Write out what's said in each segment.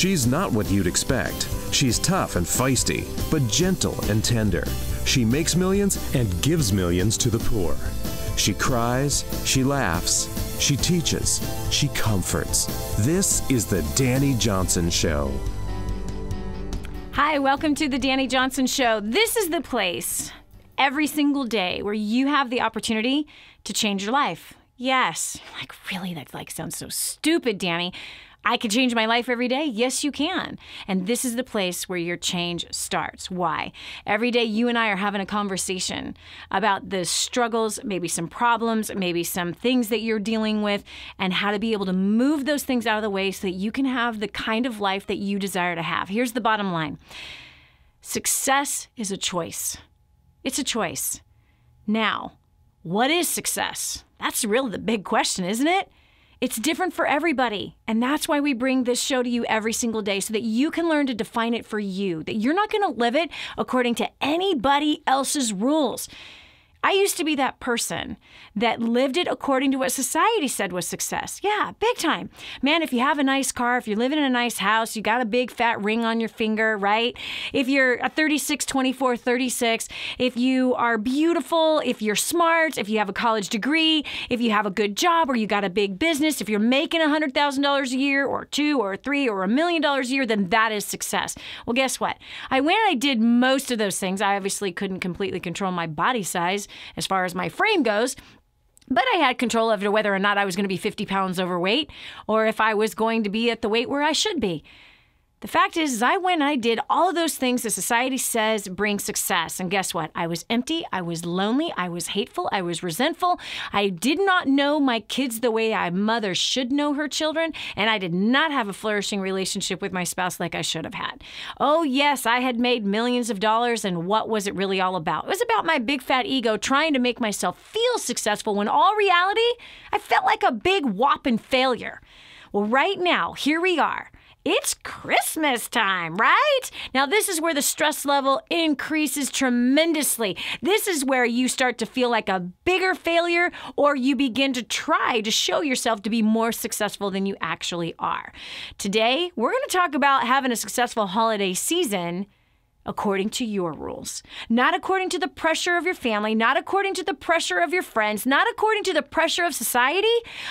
She's not what you'd expect. She's tough and feisty, but gentle and tender. She makes millions and gives millions to the poor. She cries, she laughs, she teaches, she comforts. This is the Dani Johnson Show. Hi, welcome to the Dani Johnson Show. This is the place every single day where you have the opportunity to change your life. Yes. Like, really? That sounds so stupid, Dani. I can change my life every day? Yes, you can. And this is the place where your change starts. Why? Every day you and I are having a conversation about the struggles, maybe some problems, maybe some things that you're dealing with, and how to be able to move those things out of the way so that you can have the kind of life that you desire to have. Here's the bottom line. Success is a choice. It's a choice. Now, what is success? That's really the big question, isn't it? It's different for everybody, and that's why we bring this show to you every single day so that you can learn to define it for you, that you're not going to live it according to anybody else's rules. I used to be that person that lived it according to what society said was success. Yeah, big time. Man, if you have a nice car, if you're living in a nice house, you got a big fat ring on your finger, right? If you're a 36, 24, 36, if you are beautiful, if you're smart, if you have a college degree, if you have a good job or you got a big business, if you're making $100,000 a year or $2 or $3 or $1 million a year, then that is success. Well, guess what? I went and I did most of those things. I obviously couldn't completely control my body size as far as my frame goes, but I had control over whether or not I was going to be 50 pounds overweight or if I was going to be at the weight where I should be. The fact is I went and I did all of those things that society says bring success. And guess what? I was empty. I was lonely. I was hateful. I was resentful. I did not know my kids the way a mother should know her children. And I did not have a flourishing relationship with my spouse like I should have had. Oh, yes, I had made millions of dollars. And what was it really all about? It was about my big fat ego trying to make myself feel successful when all reality, I felt like a big whopping failure. Well, right now, here we are. It's Christmas time, right? Now, this is where the stress level increases tremendously. This is where you start to feel like a bigger failure or you begin to try to show yourself to be more successful than you actually are. Today, we're going to talk about having a successful holiday season according to your rules, not according to the pressure of your family, not according to the pressure of your friends, not according to the pressure of society.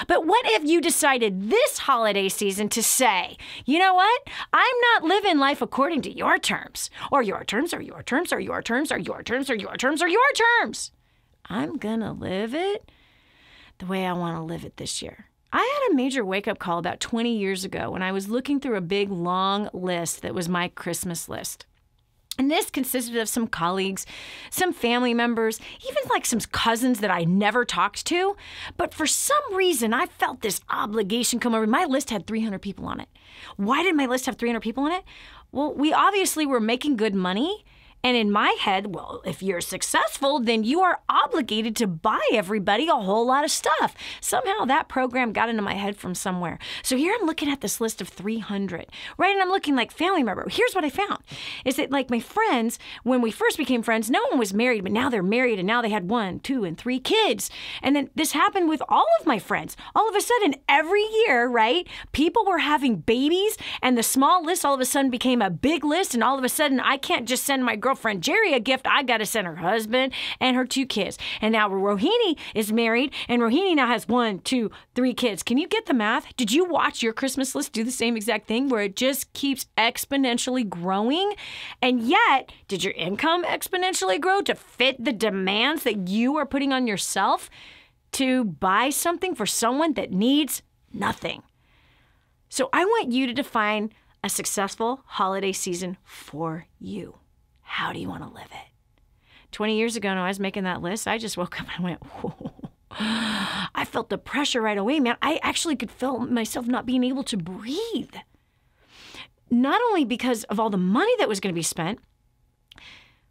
But what if you decided this holiday season to say, you know what? I'm not living life according to your terms, or your terms, or your terms, or your terms, or your terms, or your terms, or your terms. I'm gonna live it the way I want to live it this year. I had a major wake-up call about 20 years ago when I was looking through a big, long list that was my Christmas list. And this consisted of some colleagues, some family members, even like some cousins that I never talked to. But for some reason, I felt this obligation come over. My list had 300 people on it. Why did my list have 300 people on it? Well, we obviously were making good money. And in my head, well, if you're successful, then you are obligated to buy everybody a whole lot of stuff. Somehow that program got into my head from somewhere. So here I'm looking at this list of 300, right? And I'm looking like family member. Here's what I found is that like my friends, when we first became friends, no one was married, but now they're married and now they had 1, 2, and 3 kids. And then this happened with all of my friends. All of a sudden, every year, right, people were having babies and the small list all of a sudden became a big list. And all of a sudden, I can't just send my girlfriend Jerry a gift. I got to send her husband and her 2 kids. And now Rohini is married and Rohini now has 1, 2, 3 kids. Can you get the math? Did you watch your Christmas list do the same exact thing where it just keeps exponentially growing? And yet, did your income exponentially grow to fit the demands that you are putting on yourself to buy something for someone that needs nothing? So I want you to define a successful holiday season for you. How do you want to live it? 20 years ago, when I was making that list, I just woke up and went, whoa. I felt the pressure right away, man. I actually could feel myself not being able to breathe. Not only because of all the money that was going to be spent,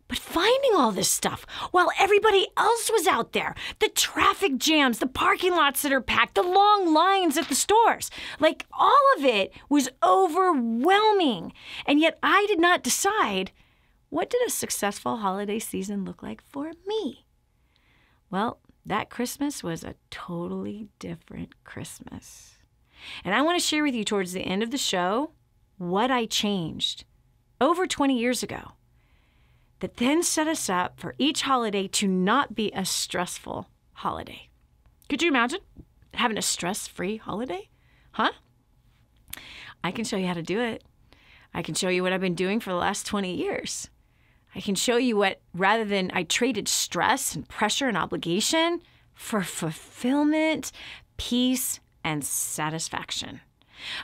but finding all this stuff while everybody else was out there. The traffic jams, the parking lots that are packed, the long lines at the stores. Like all of it was overwhelming. And yet I did not decide, what did a successful holiday season look like for me? Well, that Christmas was a totally different Christmas. And I want to share with you towards the end of the show what I changed over 20 years ago that then set us up for each holiday to not be a stressful holiday. Could you imagine having a stress-free holiday? Huh? I can show you how to do it. I can show you what I've been doing for the last 20 years. I can show you what, rather than I traded stress and pressure and obligation for fulfillment, peace, and satisfaction.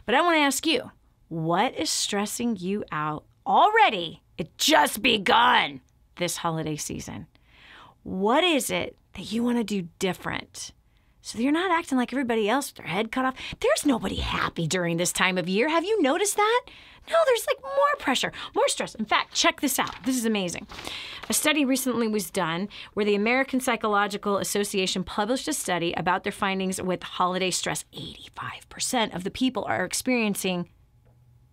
But I want to ask you, what is stressing you out already? It just begun this holiday season. What is it that you want to do different so that you're not acting like everybody else with their head cut off? There's nobody happy during this time of year. Have you noticed that? No, there's like more pressure, more stress. In fact, check this out. This is amazing. A study recently was done where the American Psychological Association published a study about their findings with holiday stress. 85% of the people are experiencing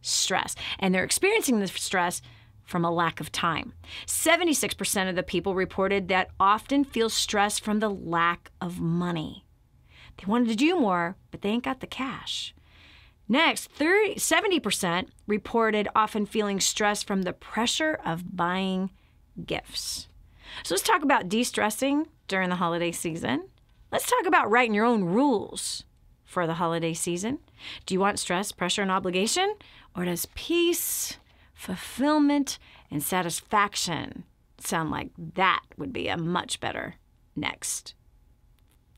stress, and they're experiencing the stress from a lack of time. 76% of the people reported that often feel stress from the lack of money. They wanted to do more, but they ain't got the cash. Next, 70% reported often feeling stress from the pressure of buying gifts. So let's talk about de-stressing during the holiday season. Let's talk about writing your own rules for the holiday season. Do you want stress, pressure, and obligation? Or does peace, fulfillment, and satisfaction sound like that would be a much better next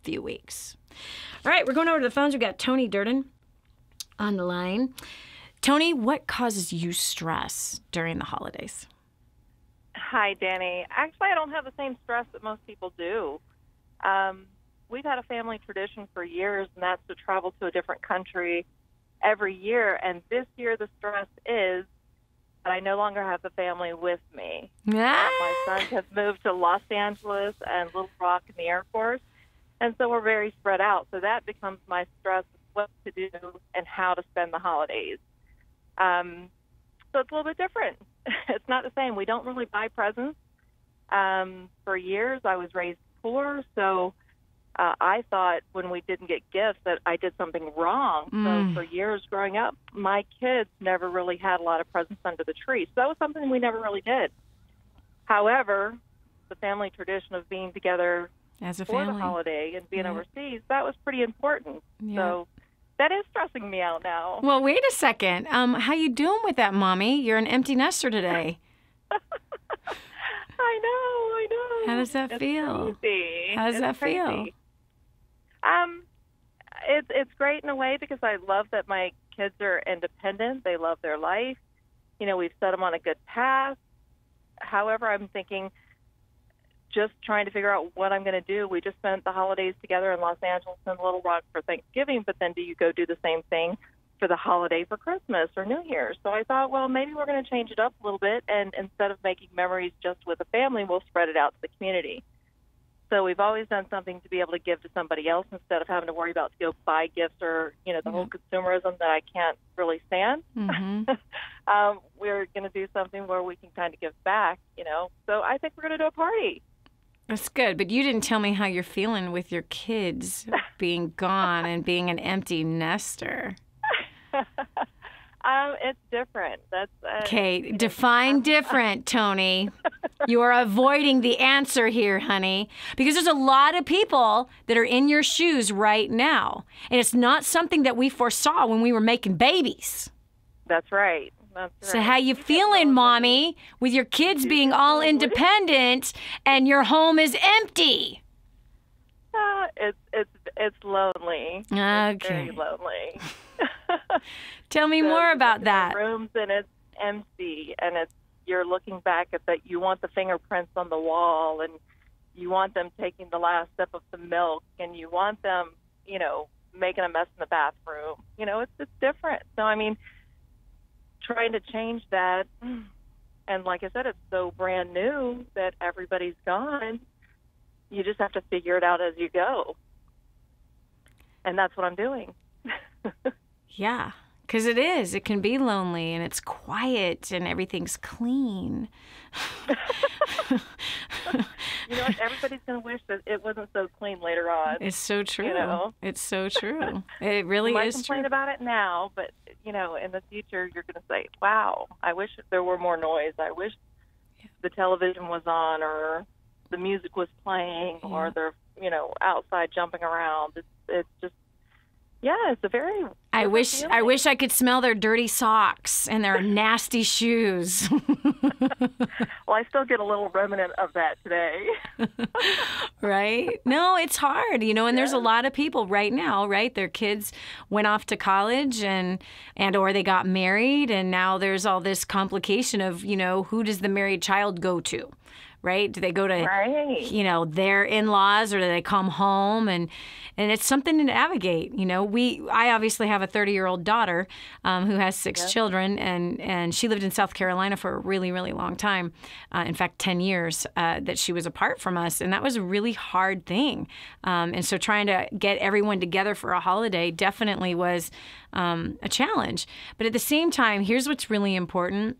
few weeks? All right, we're going over to the phones. We've got Toni Durden on the line. Toni, what causes you stress during the holidays? Hi, Dani. Actually, I don't have the same stress that most people do. We've had a family tradition for years, and that's to travel to a different country every year. And this year, the stress is that I no longer have the family with me. My sons have moved to Los Angeles and Little Rock in the Air Force, and so we're very spread out. So that becomes my stress, what to do and how to spend the holidays. So it's a little bit different. It's not the same. We don't really buy presents. For years, I was raised poor, so I thought when we didn't get gifts that I did something wrong. So for years growing up, my kids never really had a lot of presents under the tree. So that was something we never really did. However, the family tradition of being together as a for family, the holiday and being overseas, that was pretty important. So that is stressing me out now. Well, wait a second. How you doing with that, Mommy? You're an empty nester today. I know. How does that feel? Crazy. How does that feel? It's great in a way because I love that my kids are independent. They love their life. You know, we've set them on a good path. However, I'm thinking just trying to figure out what I'm going to do. We just spent the holidays together in Los Angeles and Little Rock for Thanksgiving, but then do you go do the same thing for the holiday for Christmas or New Year's? So I thought, well, maybe we're going to change it up a little bit, and instead of making memories just with the family, we'll spread it out to the community. So we've always done something to be able to give to somebody else instead of having to worry about to go buy gifts or, you know, the whole consumerism that I can't really stand. We're going to do something where we can kind of give back, you know. So I think we're going to do a party. That's good, but you didn't tell me how you're feeling with your kids being gone and being an empty nester. It's different. That's okay. Define different, Toni. You are avoiding the answer here, honey, because there's a lot of people that are in your shoes right now, and it's not something that we foresaw when we were making babies. That's right. So how you feeling, Mommy, with your kids being all independent and your home is empty? It's lonely. Okay. It's very lonely. Tell me more about that. Rooms and it's empty, and you're looking back at that. You want the fingerprints on the wall, and you want them taking the last sip of the milk, and you want them, you know, making a mess in the bathroom. You know, it's different. So I mean, trying to change that, and like I said, it's so brand new that everybody's gone. You just have to figure it out as you go. And that's what I'm doing. Yeah. Because it is. It can be lonely, and it's quiet, and everything's clean. You know what? Everybody's going to wish that it wasn't so clean later on. It's so true. You know? It's so true. It really is true. You might complain about it now, but, you know, in the future, you're going to say, wow, I wish there were more noise. I wish the television was on, or the music was playing, or they're, you know, outside jumping around. It's just, yeah, it's a very... I wish I could smell their dirty socks and their nasty shoes. Well, I still get a little remnant of that today. Right? No, it's hard, you know, and there's a lot of people right now, right? Their kids went off to college and or they got married, and now there's all this complication of, you know, who does the married child go to? Right? Do they go to, you know, their in-laws, or do they come home? And it's something to navigate. You know, I obviously have a 30-year-old daughter who has 6 children, and she lived in South Carolina for a really, really long time. In fact, 10 years that she was apart from us, and that was a really hard thing. And so trying to get everyone together for a holiday definitely was a challenge. But at the same time, here's what's really important.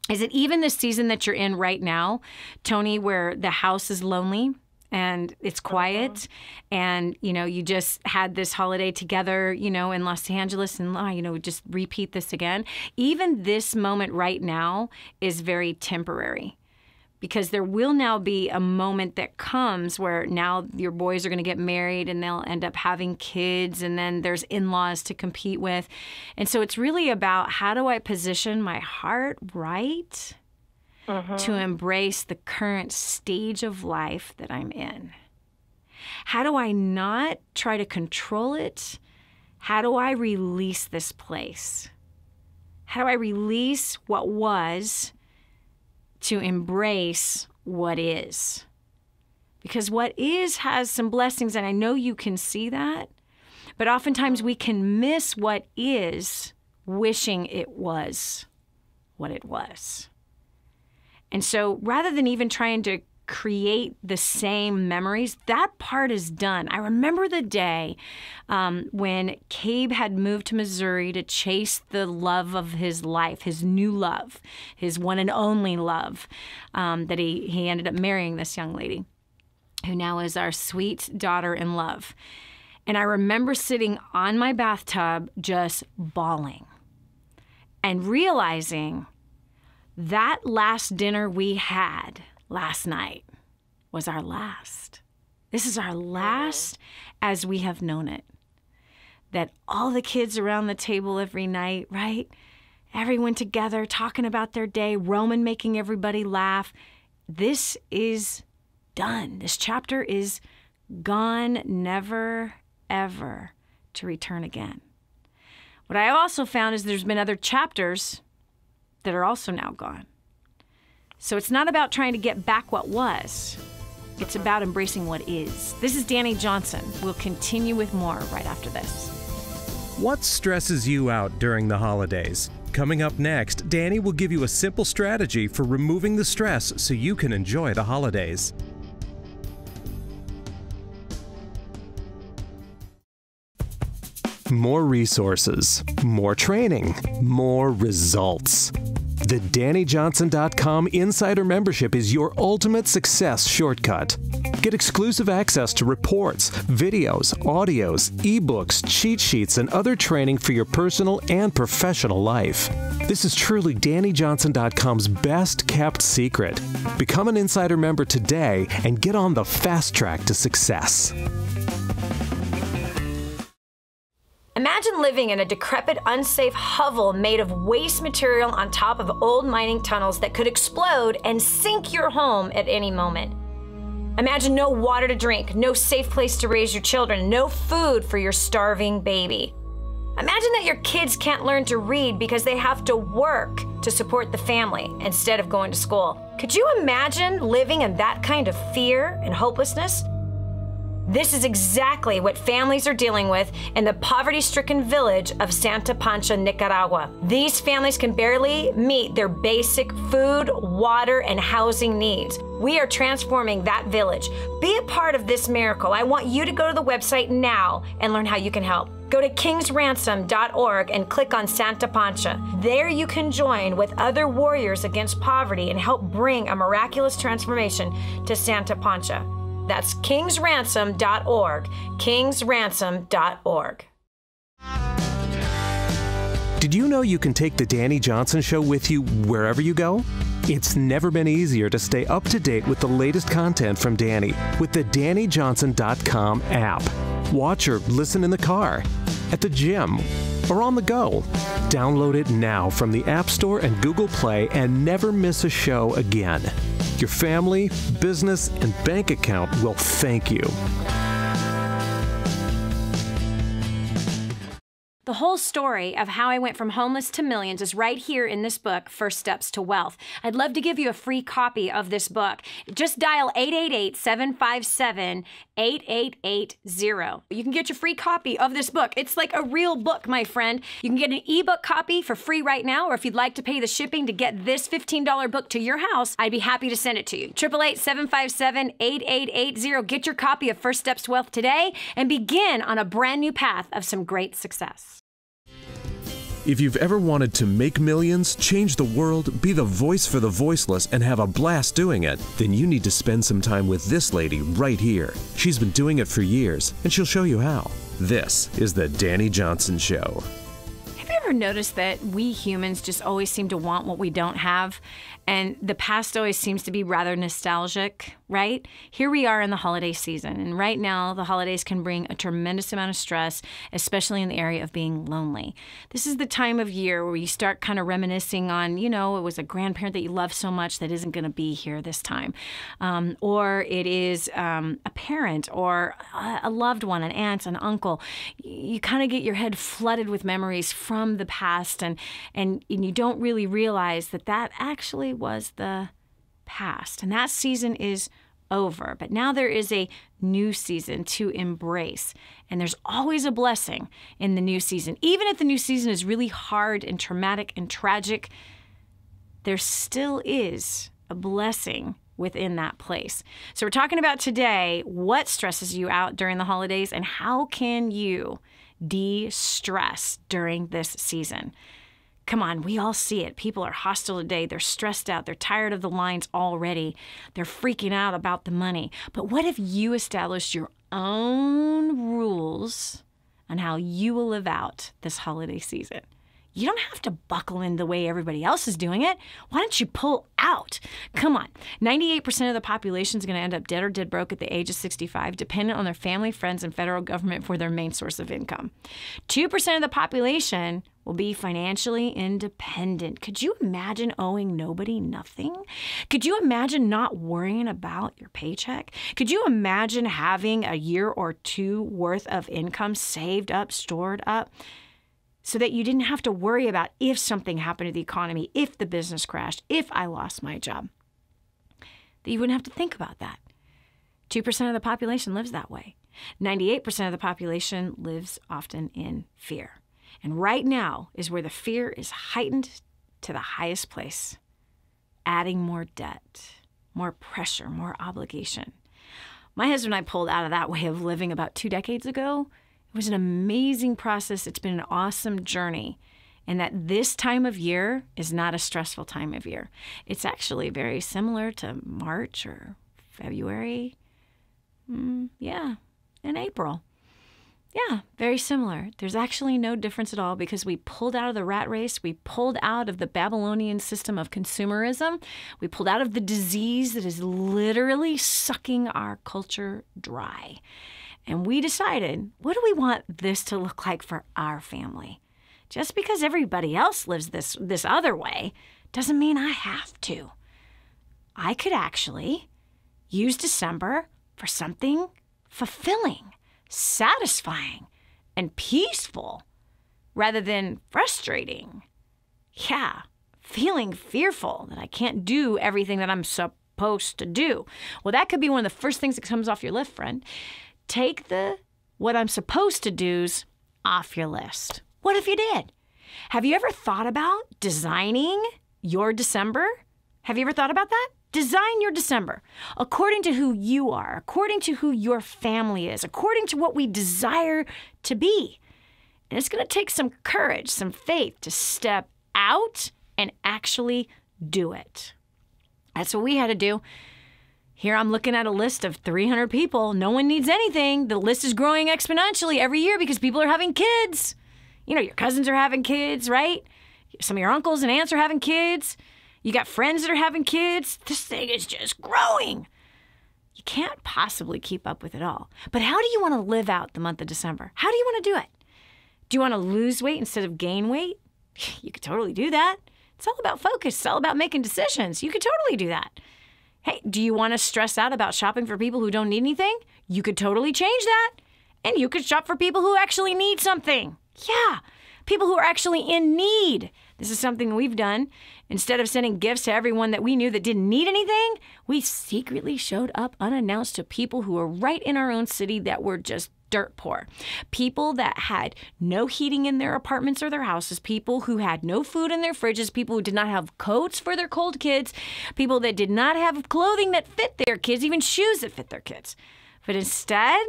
Is it even the season that you're in right now, Toni, where the house is lonely and it's quiet, and, you know, you just had this holiday together, you know, in Los Angeles, and, you know, just repeat this again? Even this moment right now is very temporary, because there will now be a moment that comes where now your boys are going to get married and they'll end up having kids, and then there's in-laws to compete with. And so it's really about, how do I position my heart right to embrace the current stage of life that I'm in? How do I not try to control it? How do I release this place? How do I release what was to embrace what is? Because what is has some blessings, and I know you can see that, but oftentimes we can miss what is, wishing it was what it was. And so rather than even trying to create the same memories, that part is done. I remember the day when Cabe had moved to Missouri to chase the love of his life, his new love, his one and only love, that he ended up marrying this young lady who now is our sweet daughter-in-law. And I remember sitting on my bathtub just bawling and realizing that last dinner we had last night was our last. This is our last as we have known it. That all the kids around the table every night, right? Everyone together talking about their day, Roman making everybody laugh. This is done. This chapter is gone, never, ever to return again. What I also found is there's been other chapters that are also now gone. So it's not about trying to get back what was. It's about embracing what is. This is Dani Johnson. We'll continue with more right after this. What stresses you out during the holidays? Coming up next, Dani will give you a simple strategy for removing the stress so you can enjoy the holidays. More resources, more training, more results. The DaniJohnson.com Insider Membership is your ultimate success shortcut. Get exclusive access to reports, videos, audios, ebooks, cheat sheets, and other training for your personal and professional life. This is truly DaniJohnson.com's best kept secret. Become an Insider member today and get on the fast track to success. Imagine living in a decrepit, unsafe hovel made of waste material on top of old mining tunnels that could explode and sink your home at any moment. Imagine no water to drink, no safe place to raise your children, no food for your starving baby. Imagine that your kids can't learn to read because they have to work to support the family instead of going to school. Could you imagine living in that kind of fear and hopelessness? This is exactly what families are dealing with in the poverty-stricken village of Santa Pancha, Nicaragua. These families can barely meet their basic food, water, and housing needs. We are transforming that village. Be a part of this miracle. I want you to go to the website now and learn how you can help. Go to kingsransom.org and click on Santa Pancha. There you can join with other warriors against poverty and help bring a miraculous transformation to Santa Pancha. That's kingsransom.org, kingsransom.org. Did you know you can take the Dani Johnson Show with you wherever you go? It's never been easier to stay up to date with the latest content from Dani with the DaniJohnson.com app. Watch or listen in the car, at the gym, or on the go. Download it now from the App Store and Google Play and never miss a show again. Your family, business, and bank account will thank you. The whole story of how I went from homeless to millions is right here in this book, First Steps to Wealth. I'd love to give you a free copy of this book. Just dial 888-757-8880. You can get your free copy of this book. It's like a real book, my friend. You can get an ebook copy for free right now, or if you'd like to pay the shipping to get this $15 book to your house, I'd be happy to send it to you. 888-757-8880. Get your copy of First Steps to Wealth today and begin on a brand new path of some great success. If you've ever wanted to make millions, change the world, be the voice for the voiceless, and have a blast doing it, then you need to spend some time with this lady right here. She's been doing it for years, and she'll show you how. This is the Dani Johnson Show. Have you ever noticed that we humans just always seem to want what we don't have? And the past always seems to be rather nostalgic, right? Here we are in the holiday season, and right now the holidays can bring a tremendous amount of stress, especially in the area of being lonely. This is the time of year where you start kind of reminiscing on, you know, it was a grandparent that you love so much that isn't going to be here this time. Or it is a parent or a loved one, an aunt, an uncle. You kind of get your head flooded with memories from the past, and you don't really realize that that actually was the past, and that season is over. But now there is a new season to embrace, and there's always a blessing in the new season. Even if the new season is really hard and traumatic and tragic, there still is a blessing within that place. So we're talking about today what stresses you out during the holidays and how can you de-stress during this season. Come on, we all see it. People are hostile today. They're stressed out. They're tired of the lines already. They're freaking out about the money. But what if you established your own rules on how you will live out this holiday season? You don't have to buckle in the way everybody else is doing it. Why don't you pull out? Come on. 98% of the population is going to end up dead or dead broke at the age of 65, dependent on their family, friends, and federal government for their main source of income. 2% of the population will be financially independent. Could you imagine owing nobody nothing? Could you imagine not worrying about your paycheck? Could you imagine having a year or two worth of income saved up, stored up, so that you didn't have to worry about if something happened to the economy, if the business crashed, if I lost my job? That you wouldn't have to think about that. 2% of the population lives that way. 98% of the population lives often in fear. And right now is where the fear is heightened to the highest place, adding more debt, more pressure, more obligation. My husband and I pulled out of that way of living about 2 decades ago. It was an amazing process. It's been an awesome journey. And that this time of year is not a stressful time of year. It's actually very similar to March or February. And April. Yeah, very similar. There's actually no difference at all because we pulled out of the rat race. We pulled out of the Babylonian system of consumerism. We pulled out of the disease that is literally sucking our culture dry. And we decided, what do we want this to look like for our family? Just because everybody else lives this other way doesn't mean I have to. I could actually use December for something fulfilling, satisfying, and peaceful rather than frustrating. Yeah, feeling fearful that I can't do everything that I'm supposed to do. Well, that could be one of the first things that comes off your list, friend. Take the what I'm supposed to do's off your list. What if you did? Have you ever thought about designing your December? Have you ever thought about that? Design your December according to who you are, according to who your family is, according to what we desire to be. And it's going to take some courage, some faith to step out and actually do it. That's what we had to do. Here I'm looking at a list of 300 people. No one needs anything. The list is growing exponentially every year because people are having kids. You know, your cousins are having kids, right? Some of your uncles and aunts are having kids. You got friends that are having kids. This thing is just growing. You can't possibly keep up with it all. But how do you want to live out the month of December? How do you want to do it? Do you want to lose weight instead of gain weight? You could totally do that. It's all about focus. It's all about making decisions. You could totally do that. Hey, do you want to stress out about shopping for people who don't need anything? You could totally change that. And you could shop for people who actually need something. Yeah, people who are actually in need. This is something we've done. Instead of sending gifts to everyone that we knew that didn't need anything, we secretly showed up unannounced to people who were right in our own city that were just dirt poor. People that had no heating in their apartments or their houses, people who had no food in their fridges, people who did not have coats for their cold kids, people that did not have clothing that fit their kids, even shoes that fit their kids. But instead,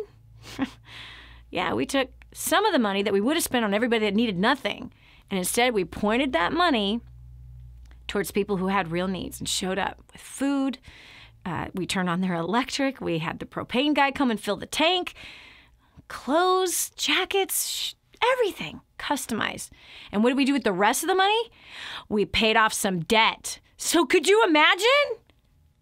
yeah, we took some of the money that we would have spent on everybody that needed nothing, and instead we pointed that money towards people who had real needs and showed up with food. We turned on their electric. We had the propane guy come and fill the tank. Clothes, jackets, everything customized. And what did we do with the rest of the money? We paid off some debt. So could you imagine?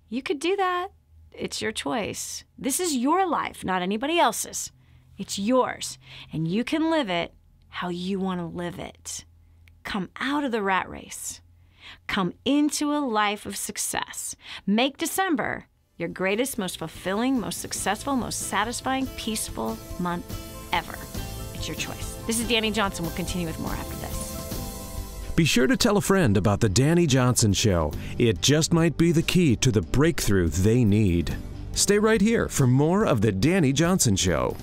You could do that. It's your choice. This is your life, not anybody else's. It's yours. And you can live it how you want to live it. Come out of the rat race. Come into a life of success. Make December your greatest, most fulfilling, most successful, most satisfying, peaceful month ever. It's your choice. This is Dani Johnson. We'll continue with more after this. Be sure to tell a friend about the Dani Johnson Show. It just might be the key to the breakthrough they need. Stay right here for more of the Dani Johnson Show.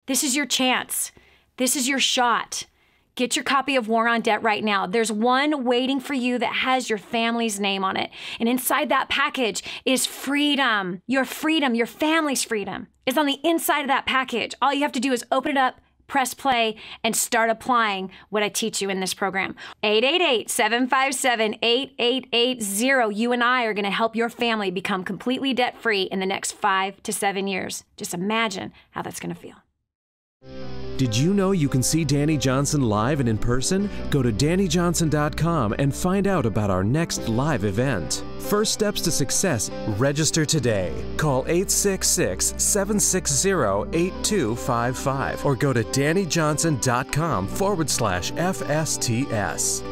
This is your chance. This is your shot. Get your copy of War on Debt right now. There's one waiting for you that has your family's name on it. And inside that package is freedom. Your freedom, your family's freedom is on the inside of that package. All you have to do is open it up, press play, and start applying what I teach you in this program. 888-757-8880. You and I are going to help your family become completely debt-free in the next 5 to 7 years. Just imagine how that's going to feel. Did you know you can see Dani Johnson live and in person? Go to DaniJohnson.com and find out about our next live event. First Steps to Success. Register today. Call 866-760-8255 or go to DaniJohnson.com/FSTS.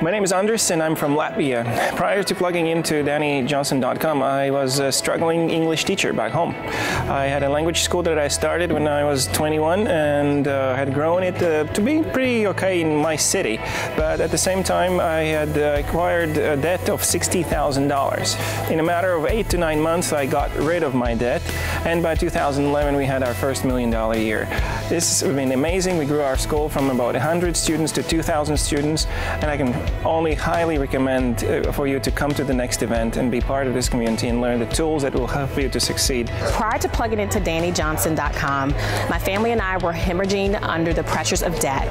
My name is Andris and I'm from Latvia. Prior to plugging into DaniJohnson.com, I was a struggling English teacher back home. I had a language school that I started when I was 21 and had grown it to be pretty okay in my city. But at the same time, I had acquired a debt of $60,000. In a matter of 8 to 9 months, I got rid of my debt. And by 2011, we had our first $1 million year. This has been amazing. We grew our school from about 100 students to 2,000 students. And I can only highly recommend for you to come to the next event and be part of this community and learn the tools that will help you to succeed. Prior to plugging into DaniJohnson.com, my family and I were hemorrhaging under the pressures of debt.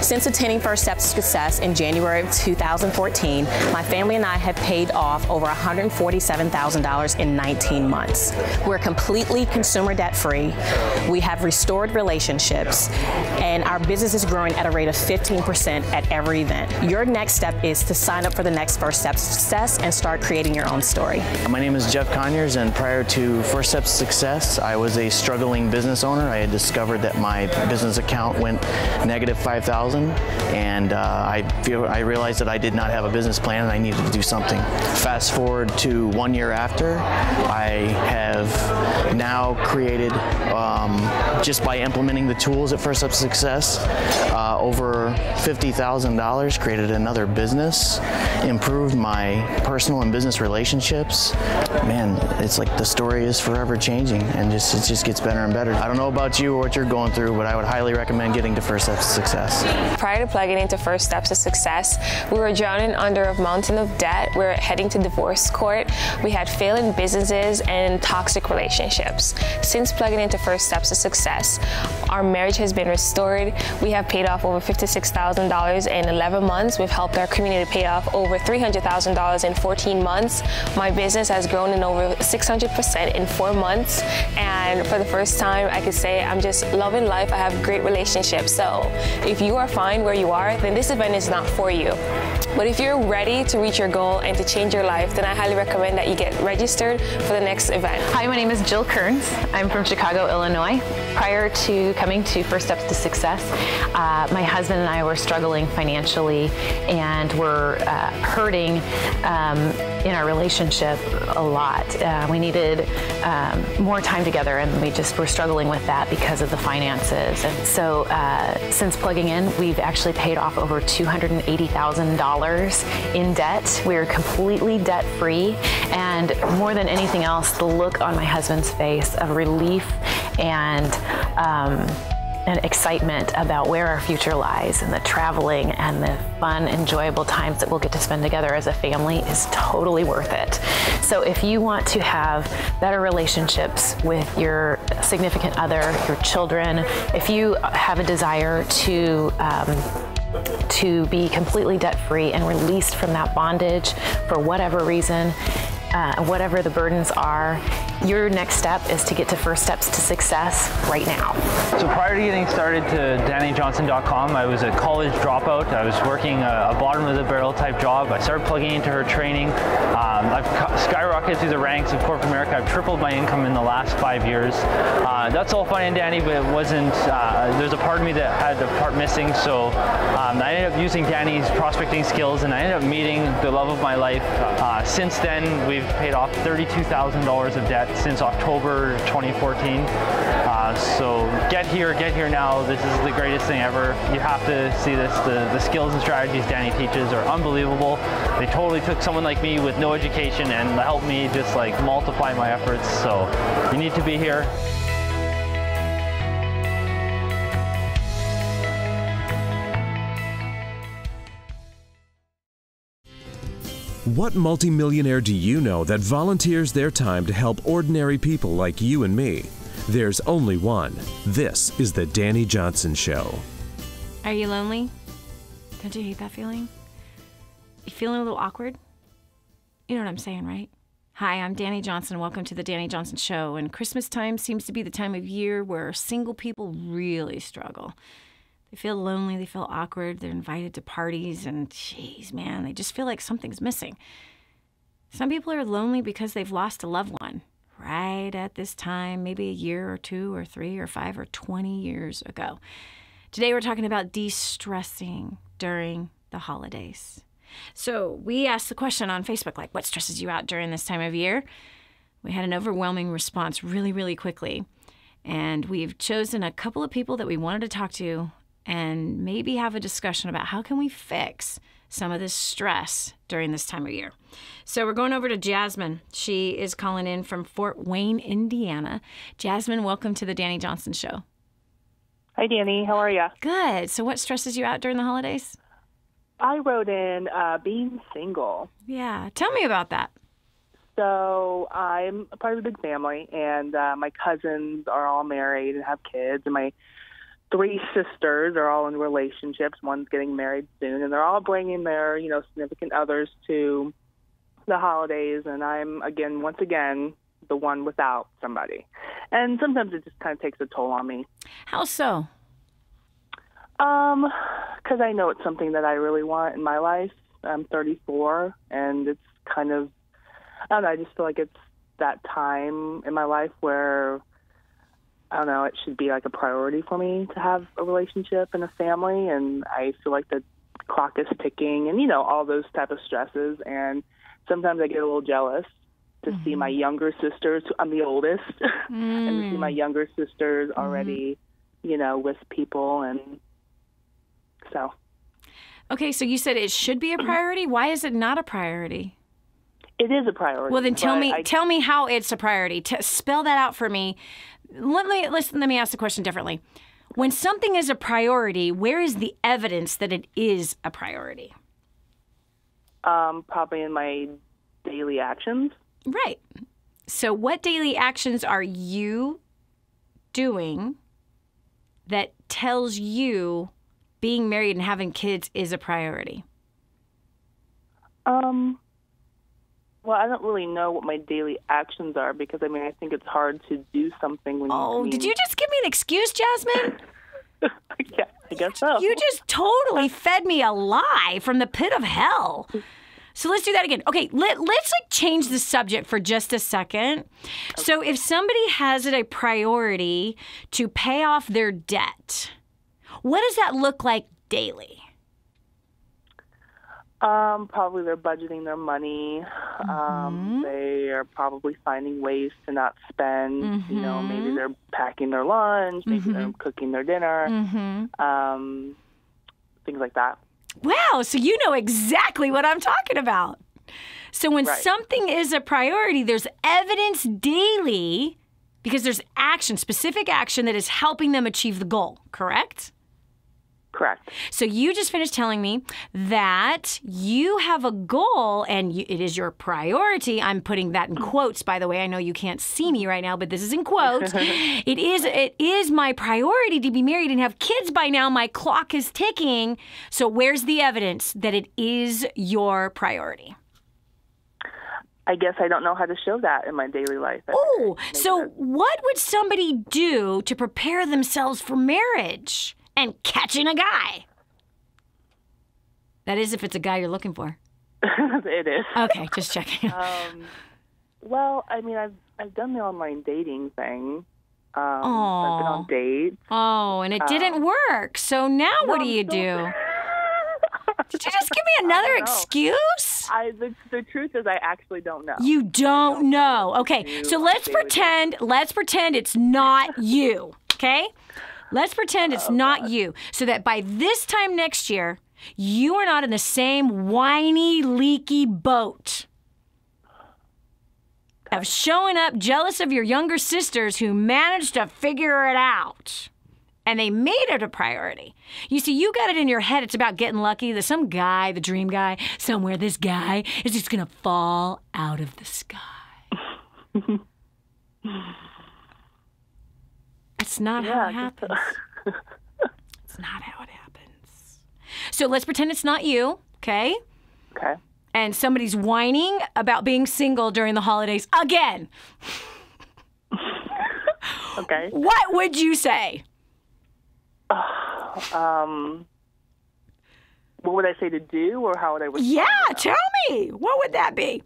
Since attending First Steps to Success in January of 2014, my family and I have paid off over $147,000 in 19 months. We're completely consumer debt-free. We have restored relationships, and our business is growing at a rate of 15% at every event. Your next step is to sign up for the next First Steps to Success and start creating your own story. My name is Jeff Conyers, and prior to First Steps to Success, I was a struggling business owner. I had discovered that my business account went negative $5,000, and I realized that I did not have a business plan and I needed to do something. Fast forward to 1 year after, I have now created, just by implementing the tools at First Steps to Success, over $50,000, created another another business, improved my personal and business relationships. Man, it's like the story is forever changing, and it just gets better and better. I don't know about you or what you're going through, but I would highly recommend getting to First Steps to Success. Prior to plugging into First Steps to Success, we were drowning under a mountain of debt. We were heading to divorce court. We had failing businesses and toxic relationships. Since plugging into First Steps to Success, our marriage has been restored. We have paid off over $56,000 in 11 months. We've helped our community pay off over $300,000 in 14 months. My business has grown in over 600% in 4 months. And for the first time, I could say I'm just loving life. I have great relationships. So if you are fine where you are, then this event is not for you. But if you're ready to reach your goal and to change your life, then I highly recommend that you get registered for the next event. Hi, my name is Jill Kearns. I'm from Chicago, Illinois. Prior to coming to First Steps to Success, my husband and I were struggling financially and were hurting in our relationship a lot. We needed more time together, and we just were struggling with that because of the finances. And so since plugging in, we've actually paid off over $280,000 in debt. We are completely debt-free, and more than anything else, the look on my husband's face of relief and excitement about where our future lies, and the traveling and the fun, enjoyable times that we'll get to spend together as a family is totally worth it. So if you want to have better relationships with your significant other, your children, if you have a desire to be completely debt-free and released from that bondage for whatever reason, whatever the burdens are, your next step is to get to First Steps to Success right now. So prior to getting started to DaniJohnson.com, I was a college dropout. I was working a bottom of the barrel type job. I started plugging into her training. I've skyrocketed through the ranks of corporate America. I've tripled my income in the last 5 years. That's all fine and dandy, but it wasn't, there's a part of me that had a part missing. So I ended up using Dani's prospecting skills, and I ended up meeting the love of my life. Since then, we've paid off $32,000 of debt since October 2014. So get here now. This is the greatest thing ever. You have to see this. The skills and strategies Dani teaches are unbelievable. They totally took someone like me with no education and helped me just like multiply my efforts. So you need to be here. What multimillionaire do you know that volunteers their time to help ordinary people like you and me? There's only one. This is the Dani Johnson Show. Are you lonely? Don't you hate that feeling? You feeling a little awkward? You know what I'm saying, right? Hi, I'm Dani Johnson. Welcome to the Dani Johnson Show. And Christmas time seems to be the time of year where single people really struggle. They feel lonely, they feel awkward, they're invited to parties, and geez, man, they just feel like something's missing. Some people are lonely because they've lost a loved one right at this time, maybe a year or 2 or 3 or 5 or 20 years ago. Today we're talking about de-stressing during the holidays. So we asked the question on Facebook, like, what stresses you out during this time of year? We had an overwhelming response really, really quickly. And we've chosen a couple of people that we wanted to talk to and maybe have a discussion about how can we fix some of this stress during this time of year. So we're going over to Jasmine. She is calling in from Fort Wayne, Indiana. Jasmine, welcome to the Dani Johnson Show. Hi, Dani. How are you? Good. So what stresses you out during the holidays? I wrote in being single. Yeah. Tell me about that. So I'm a part of a big family, and my cousins are all married and have kids, and my 3 sisters are all in relationships. One's getting married soon, and they're all bringing their, significant others to the holidays. And I'm, once again, the one without somebody. And sometimes it just kind of takes a toll on me. How so? Because I know it's something that I really want in my life. I'm 34, and it's kind of, I don't know, I just feel like it's that time in my life where, I don't know, it should be like a priority for me to have a relationship and a family, and I feel like the clock is ticking and, all those type of stresses, and sometimes I get a little jealous to see my younger sisters, I'm the oldest, and to see my younger sisters already, with people, and so. Okay, so you said it should be a priority. Why is it not a priority? It is a priority. Well, then tell me how it's a priority. Spell that out for me. Let me ask the question differently. When something is a priority, where is the evidence that it is a priority? Probably in my daily actions. Right. So what daily actions are you doing that tells you being married and having kids is a priority? Well, I don't really know what my daily actions are because, I mean, I think it's hard to do something when did you just give me an excuse, Jasmine? Yeah, I guess so. You just totally fed me a lie from the pit of hell. So let's do that again. Okay, let's change the subject for just a second. Okay. So if somebody has it a priority to pay off their debt, what does that look like daily? Probably they're budgeting their money. They are probably finding ways to not spend. You know, maybe they're packing their lunch, maybe they're cooking their dinner, things like that. Wow, so you know exactly what I'm talking about. So when something is a priority, there's evidence daily because there's action, specific action that is helping them achieve the goal, correct? Correct. So you just finished telling me that you have a goal and it is your priority. I'm putting that in quotes, by the way. I know you can't see me right now, but this is in quotes. It is my priority to be married and have kids by now. My clock is ticking. So where's the evidence that it is your priority? I guess I don't know how to show that in my daily life. Oh, so what would somebody do to prepare themselves for marriage? And catching a guy. That is if it's a guy you're looking for. It is. Okay, just checking. Well, I mean, I've done the online dating thing. I've been on dates. Oh, and it didn't work. So now what do you do? Did you just give me another excuse? The truth is I actually don't know. You don't know. Okay, so let's pretend it's not you, okay? Let's pretend it's not you, so that by this time next year, you are not in the same whiny, leaky boat of showing up jealous of your younger sisters who managed to figure it out. And they made it a priority. You see, you got it in your head it's about getting lucky, that some guy, the dream guy, somewhere, this guy is just going to fall out of the sky. That's not how it happens. It's not how it happens. So let's pretend it's not you, okay? Okay. And somebody's whining about being single during the holidays again. Okay. What would you say? What would I say to do, or how would I respond? Yeah, tell me. What would that be?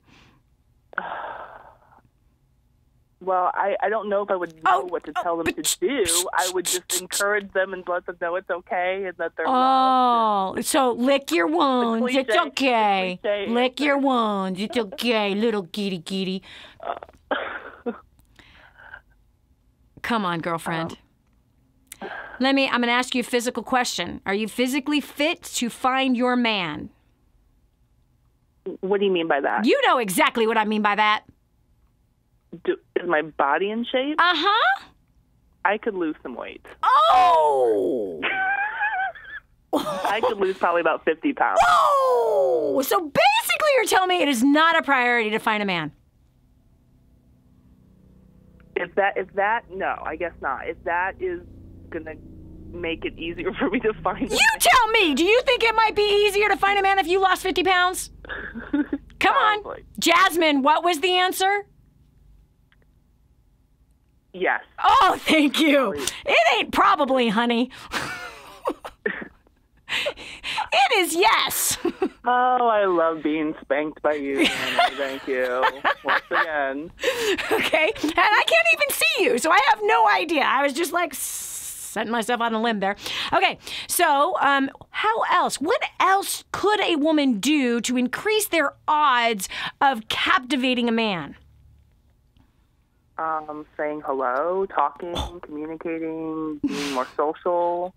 Well, I don't know if I would know what to tell them to do. I would just encourage them and let them know it's okay and that they're loved. So lick your wounds. It's okay. Lick your wounds. It's okay, little kitty. Come on, girlfriend. I'm going to ask you a physical question. Are you physically fit to find your man? What do you mean by that? You know exactly what I mean by that. Is my body in shape? Uh-huh. I could lose some weight. Oh! I could lose probably about 50 pounds. Oh! So basically you're telling me it is not a priority to find a man. If that, no, I guess not. If that is going to make it easier for me to find a man. You tell me! Do you think it might be easier to find a man if you lost 50 pounds? Come on. Jasmine, what was the answer? Yes. Oh, thank you. It ain't probably, honey. It is yes. Oh, I love being spanked by you. Thank you. Once again. Okay. And I can't even see you, so I have no idea. I was just like setting myself on a limb there. Okay. So, how else? What else could a woman do to increase their odds of captivating a man? Saying hello, talking, communicating, being more social.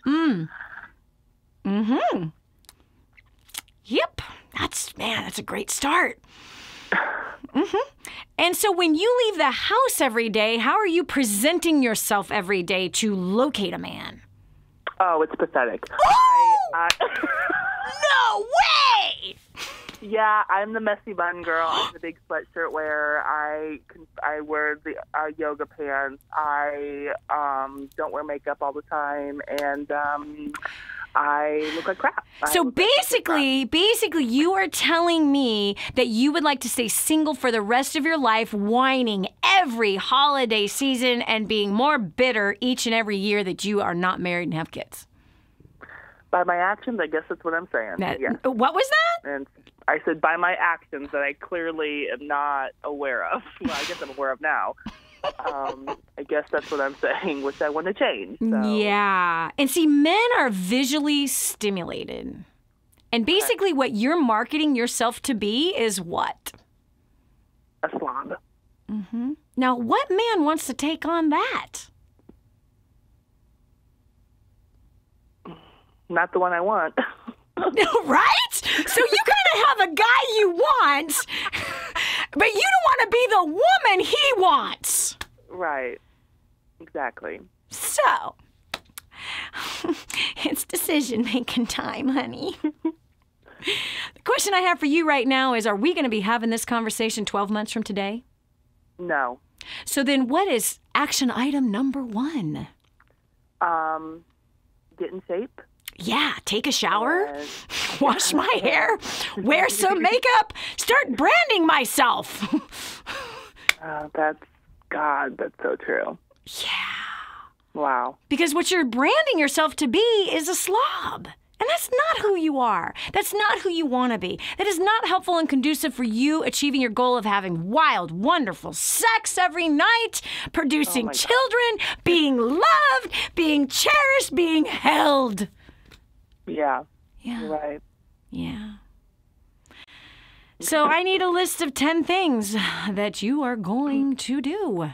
Yep. That's a great start. And so when you leave the house every day, how are you presenting yourself every day to locate a man? Oh, it's pathetic. Oh! No way! Yeah, I'm the messy bun girl. I'm the big sweatshirt wearer. I wear the yoga pants. I don't wear makeup all the time, and I look like crap. So basically, you are telling me that you would like to stay single for the rest of your life, whining every holiday season and being more bitter each and every year that you are not married and have kids. By my actions, I guess that's what I'm saying. Yes. What was that? And I said by my actions that I clearly am not aware of. Well, I guess I'm aware of now. I guess that's what I'm saying, which I want to change. So. Yeah. And see, men are visually stimulated. And basically what you're marketing yourself to be is what? A slob. Mm-hmm. Now, what man wants to take on that? Not the one I want. Right? So you kind of have a guy you want, but you don't want to be the woman he wants. Right. Exactly. So, it's decision-making time, honey. The question I have for you right now is, are we going to be having this conversation 12 months from today? No. So then what is action item number 1? Get in shape. Yeah, take a shower, wash my hair, wear some makeup, start branding myself. That's so true. Yeah. Wow. Because what you're branding yourself to be is a slob. And that's not who you are. That's not who you want to be. That is not helpful and conducive for you achieving your goal of having wild, wonderful sex every night, producing children, being loved, being cherished, being held. Yeah. Yeah. You're right. Yeah. So I need a list of 10 things that you are going to do.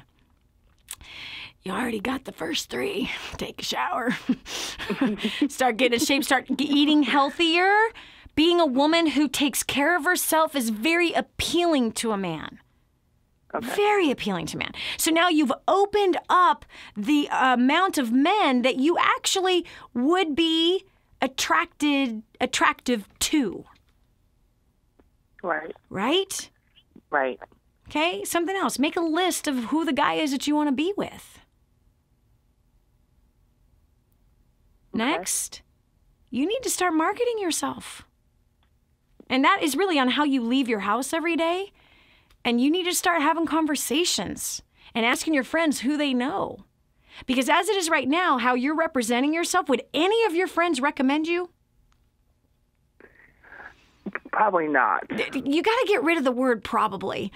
You already got the first 3. Take a shower. Start getting in shape. Start eating healthier. Being a woman who takes care of herself is very appealing to a man. Okay. Very appealing to a man. So now you've opened up the amount of men that you actually would be attractive to. Right. Right? Right. Okay, something else. Make a list of who the guy is that you want to be with. Okay. Next, you need to start marketing yourself. And that is really on how you leave your house every day. And you need to start having conversations and asking your friends who they know. Because as it is right now, how you're representing yourself, would any of your friends recommend you? Probably not. You got to get rid of the word probably.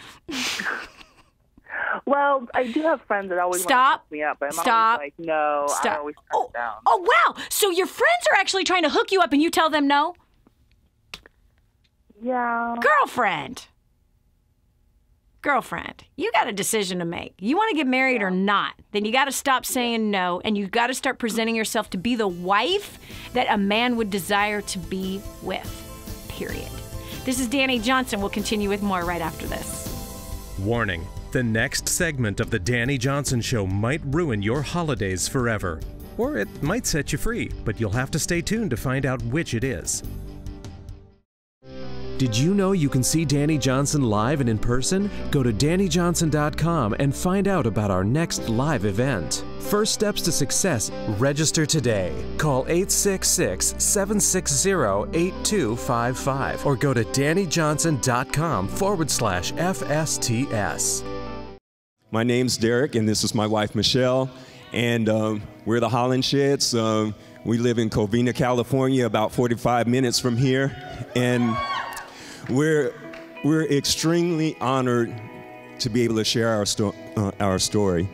Well, I do have friends that always want to hook me up, but I'm always like, no, I always turn it down. Oh, wow. So your friends are actually trying to hook you up and you tell them no? Yeah. Girlfriend, you got a decision to make. You want to get married or not, then you got to stop saying no, and you got to start presenting yourself to be the wife that a man would desire to be with, period. This is Dani Johnson. We'll continue with more right after this. Warning, the next segment of the Dani Johnson Show might ruin your holidays forever. Or it might set you free, but you'll have to stay tuned to find out which it is. Did you know you can see Dani Johnson live and in person? Go to DaniJohnson.com and find out about our next live event. First Steps to Success. Register today. Call 866-760-8255 or go to DaniJohnson.com/FSTS. My name's Derek, and this is my wife, Michelle, and we're the Holland Sheds. We live in Covina, California, about 45 minutes from here, and we're extremely honored to be able to share our story.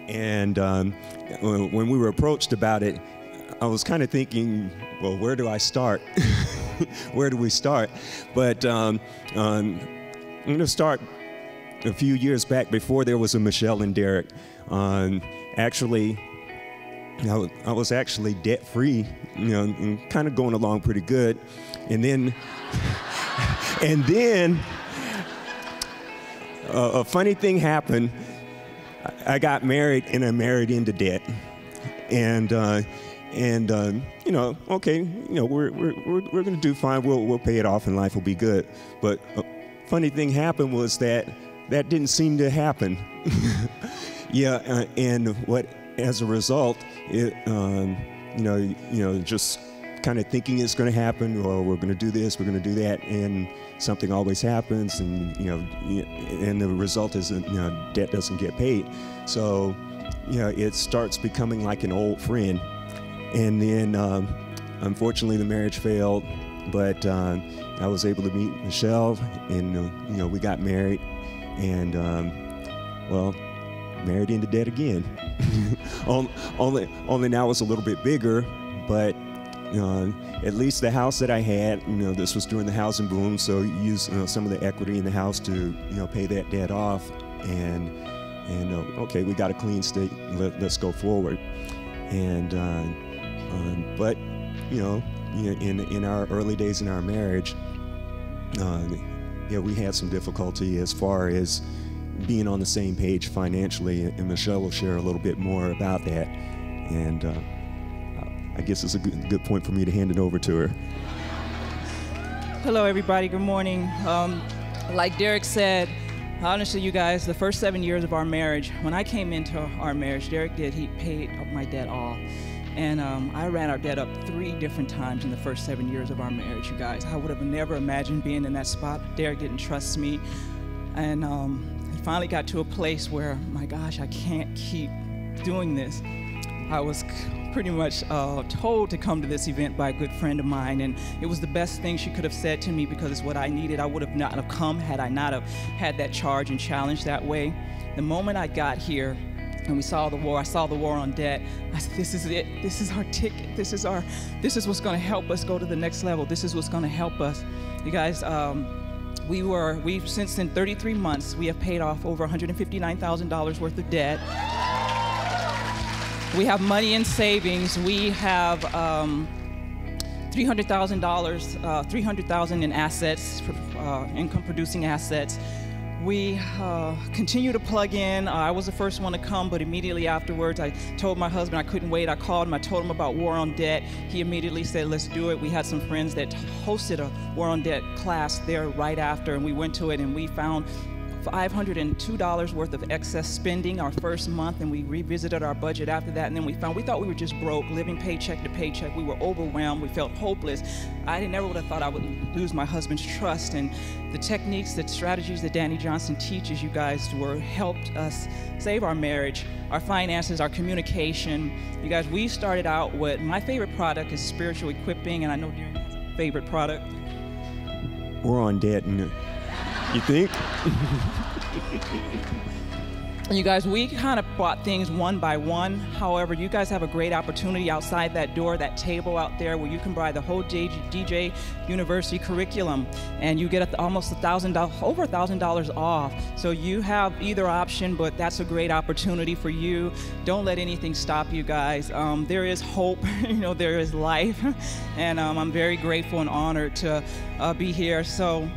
And when we were approached about it, I was kind of thinking, well, where do I start? Where do we start? But I'm going to start a few years back before there was a Michelle and Derek. Actually, I was actually debt-free, and kind of going along pretty good. And then, a funny thing happened. I got married, and I married into debt. And okay, we're going to do fine. We'll pay it off, and life will be good. But a funny thing happened was that didn't seem to happen. Yeah, and what as a result, it just kind of thinking it's going to happen, or we're going to do this, we're going to do that, and something always happens, and and the result is that debt doesn't get paid. So it starts becoming like an old friend. And then unfortunately the marriage failed, but I was able to meet Michelle, and we got married, and married into debt again. only now it's a little bit bigger, but at least the house that I had, this was during the housing boom, so used some of the equity in the house to pay that debt off, and okay, we got a clean slate, let's go forward. And but in our early days in our marriage, we had some difficulty as far as being on the same page financially, and Michelle will share a little bit more about that. And I guess it's a good point for me to hand it over to her. Hello, everybody. Good morning. Like Derek said, honestly, you guys, the first 7 years of our marriage, when I came into our marriage, he paid up my debt all. And I ran our debt up 3 different times in the first 7 years of our marriage, you guys. I would have never imagined being in that spot. Derek didn't trust me. And it finally got to a place where, my gosh, I can't keep doing this. I was pretty much told to come to this event by a good friend of mine, and it was the best thing she could have said to me, because it's what I needed. I would have not have come had I not have had that charge and challenge that way. The moment I got here and we saw the war, I saw the war on debt, I said, this is it. This is our ticket. This is what's going to help us go to the next level. This is what's going to help us. You guys, we've since in 33 months, we have paid off over $159,000 worth of debt. We have money in savings. We have $300,000 in assets, income-producing assets. We continue to plug in. I was the first one to come, but immediately afterwards, I told my husband I couldn't wait. I called him. I told him about War on Debt. He immediately said, let's do it. We had some friends that hosted a War on Debt class there right after, and we went to it, and we found $502 worth of excess spending our first month, and we revisited our budget after that, and then we thought we were just broke, living paycheck to paycheck. We were overwhelmed. We felt hopeless. I never would have thought I would lose my husband's trust, and the techniques, the strategies that Dani Johnson teaches you guys helped us save our marriage, our finances, our communication. You guys, we started out with, my favorite product is spiritual equipping, and I know Darren has a favorite product. We're on debt, and you think? You guys, we kind of bought things one by one. However, you guys have a great opportunity outside that door, that table out there, where you can buy the whole DJ University curriculum, and you get almost $1,000, over $1,000 off. So you have either option, but that's a great opportunity for you. Don't let anything stop you guys. There is hope, there is life, and I'm very grateful and honored to be here. So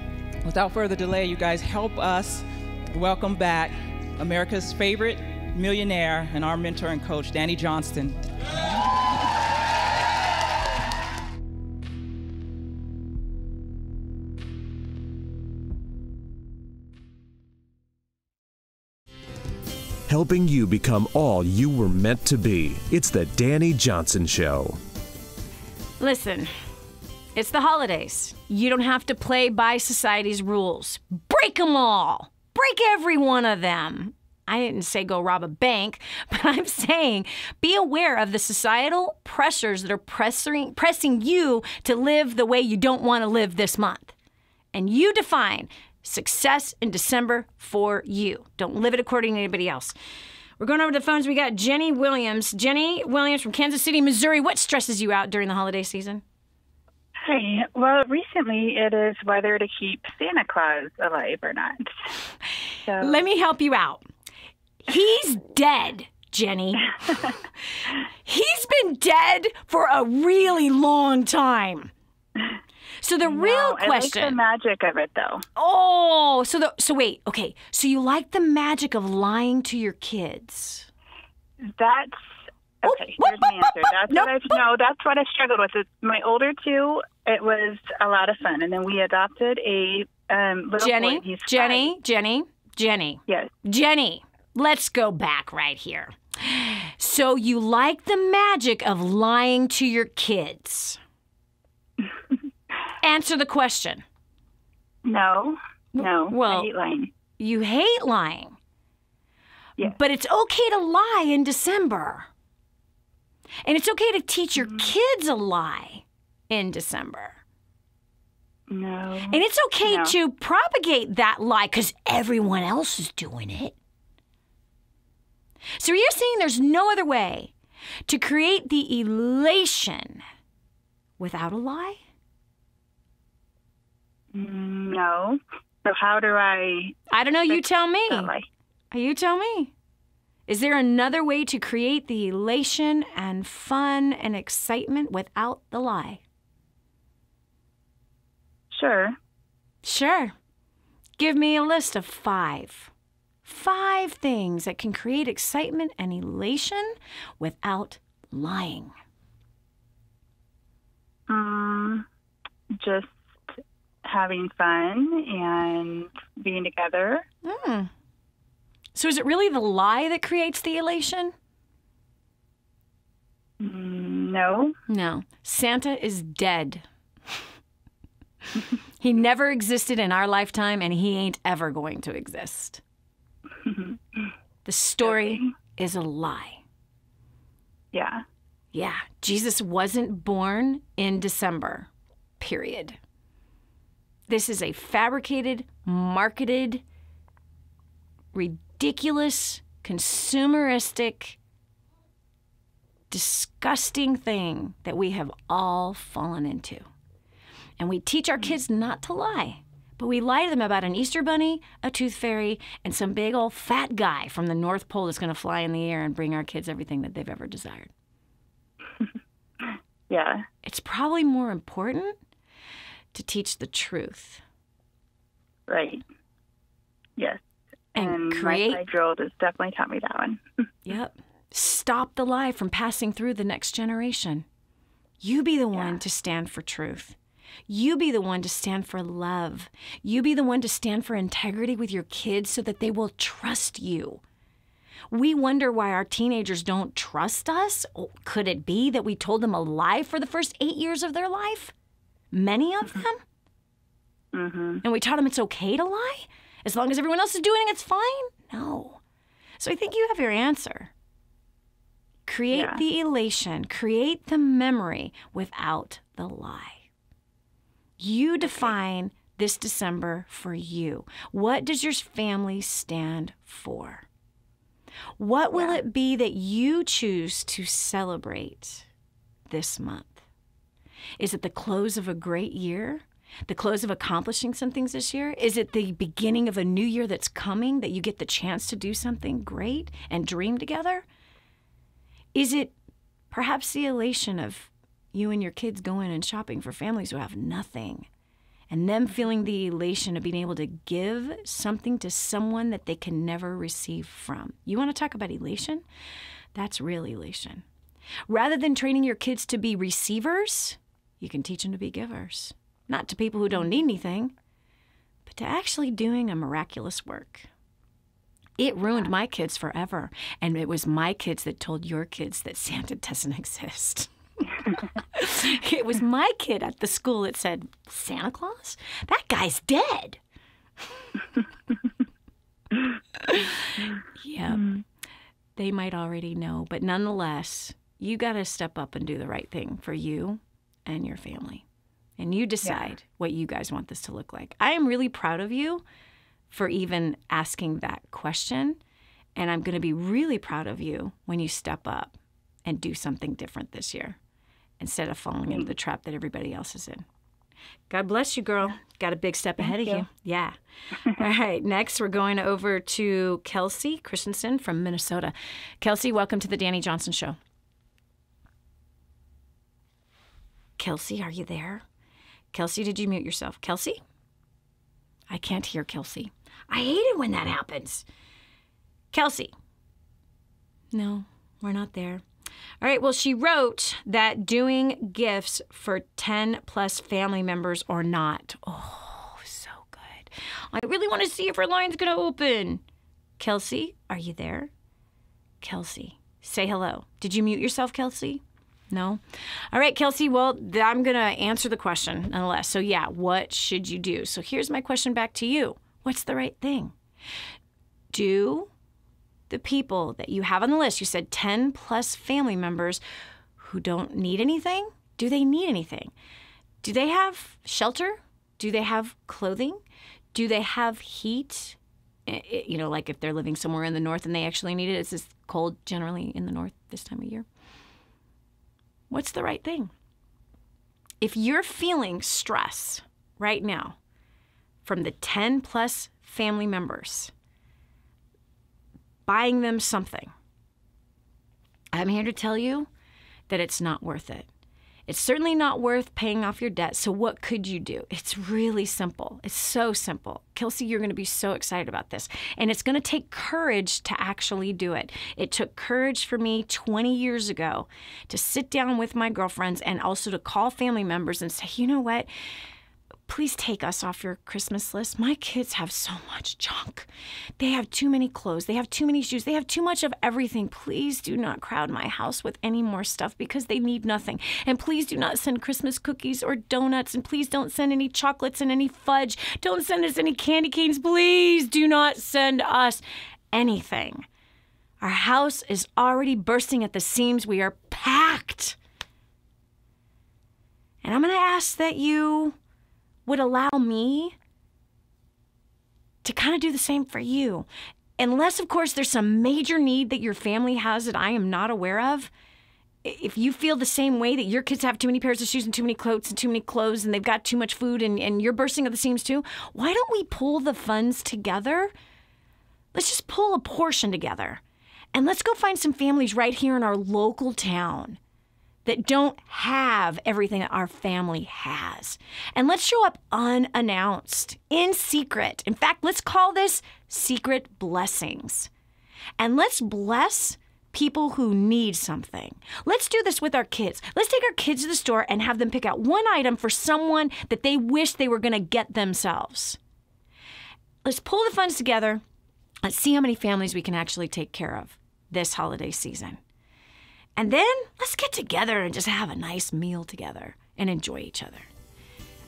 without further delay, you guys, help us welcome back America's favorite millionaire and our mentor and coach, Dani Johnson. Helping you become all you were meant to be. It's the Dani Johnson Show. Listen, it's the holidays. You don't have to play by society's rules. Break them all. Break every one of them. I didn't say go rob a bank, but I'm saying be aware of the societal pressures that are pressing you to live the way you don't want to live this month. And you define success in December for you. Don't live it according to anybody else. We're going over to the phones. We got Jenny Williams. Jenny Williams from Kansas City, Missouri. What stresses you out during the holiday season? Hi. Well, recently it is whether to keep Santa Claus alive or not. So. Let me help you out. He's dead. Jenny. He's been dead for a really long time. So the real question. I like the magic of it, though. Oh, so wait. Okay. So you like the magic of lying to your kids? That's okay. Here's my answer. That's what I struggled with. My older two, it was a lot of fun, and then we adopted a little boy. He's Jenny. Yes. Jenny, let's go back right here. So you like the magic of lying to your kids? Answer the question. No. Well, I hate lying. You hate lying. Yes. But it's okay to lie in December. And it's okay to teach your kids a lie in December. No. And it's okay to propagate that lie because everyone else is doing it. So you're saying there's no other way to create the elation without a lie? No. So how do I don't know. You tell me. You tell me. Is there another way to create the elation and fun and excitement without the lie? Sure. Give me a list of 5. 5 things that can create excitement and elation without lying. Just having fun and being together. So is it really the lie that creates the elation? No. Santa is dead. He never existed in our lifetime, and he ain't ever going to exist. The story is a lie. Yeah. Jesus wasn't born in December, period. This is a fabricated, marketed, ridiculous, consumeristic, disgusting thing that we have all fallen into. And we teach our kids not to lie. But we lie to them about an Easter bunny, a tooth fairy, and some big old fat guy from the North Pole that's going to fly in the air and bring our kids everything that they've ever desired. Yeah. It's probably more important to teach the truth. Right. Yes. And create. My 5-year-old has definitely taught me that one. Yep. Stop the lie from passing through the next generation. You be the one to stand for truth. You be the one to stand for love. You be the one to stand for integrity with your kids so that they will trust you. We wonder why our teenagers don't trust us. Could it be that we told them a lie for the first 8 years of their life? Many of them? And we taught them it's okay to lie? As long as everyone else is doing it, it's fine? No. So I think you have your answer. Create the elation. Create the memory without the lie. You define this December for you. What does your family stand for? What will it be that you choose to celebrate this month? Is it the close of a great year? The close of accomplishing some things this year? Is it the beginning of a new year that's coming, that you get the chance to do something great and dream together? Is it perhaps the elation of you and your kids going and shopping for families who have nothing, and them feeling the elation of being able to give something to someone that they can never receive from? You want to talk about elation? That's real elation. Rather than training your kids to be receivers, you can teach them to be givers. Not to people who don't need anything, but to actually doing a miraculous work. It ruined my kids forever, and it was my kids that told your kids that Santa doesn't exist. It was my kid at the school that said, Santa Claus? That guy's dead. Yeah, they might already know, but nonetheless, you got to step up and do the right thing for you and your family. And you decide what you guys want this to look like. I am really proud of you for even asking that question. And I'm going to be really proud of you when you step up and do something different this year instead of falling into the trap that everybody else is in. God bless you, girl. Got a big step ahead of you. Yeah. All right. Next, we're going over to Kelsey Christensen from Minnesota. Kelsey, welcome to the Dani Johnson Show. Kelsey, are you there? Kelsey, did you mute yourself? Kelsey? I can't hear Kelsey. I hate it when that happens. Kelsey. No, we're not there. All right, well, she wrote that doing gifts for 10 plus family members or not. Oh, so good. I really want to see if her line's going to open. Kelsey, are you there? Kelsey, say hello. Did you mute yourself, Kelsey? No? All right, Kelsey, well, I'm going to answer the question nonetheless. So, yeah, what should you do? So here's my question back to you. What's the right thing? Do the people that you have on the list, you said 10 plus family members who don't need anything, do they need anything? Do they have shelter? Do they have clothing? Do they have heat? You know, like if they're living somewhere in the north and they actually need it, it's this cold generally in the north this time of year. What's the right thing? If you're feeling stress right now from the 10 plus family members, buying them something, I'm here to tell you that it's not worth it. It's certainly not worth paying off your debt. So what could you do? It's really simple. It's so simple. Kelsey, you're going to be so excited about this. And it's going to take courage to actually do it. It took courage for me 20 years ago to sit down with my girlfriends and also to call family members and say, you know what? Please take us off your Christmas list. My kids have so much junk. They have too many clothes. They have too many shoes. They have too much of everything. Please do not crowd my house with any more stuff because they need nothing. And please do not send Christmas cookies or donuts. And please don't send any chocolates and any fudge. Don't send us any candy canes. Please do not send us anything. Our house is already bursting at the seams. We are packed. And I'm going to ask that you would allow me to kind of do the same for you. Unless, of course, there's some major need that your family has that I am not aware of. If you feel the same way that your kids have too many pairs of shoes and too many coats and too many clothes and they've got too much food and you're bursting at the seams too, why don't we pull the funds together? Let's just pull a portion together. And let's go find some families right here in our local town that don't have everything that our family has. And let's show up unannounced, in secret. In fact, let's call this secret blessings. And let's bless people who need something. Let's do this with our kids. Let's take our kids to the store and have them pick out one item for someone that they wish they were going to get themselves. Let's pull the funds together. Let's see how many families we can actually take care of this holiday season. And then let's get together and just have a nice meal together and enjoy each other.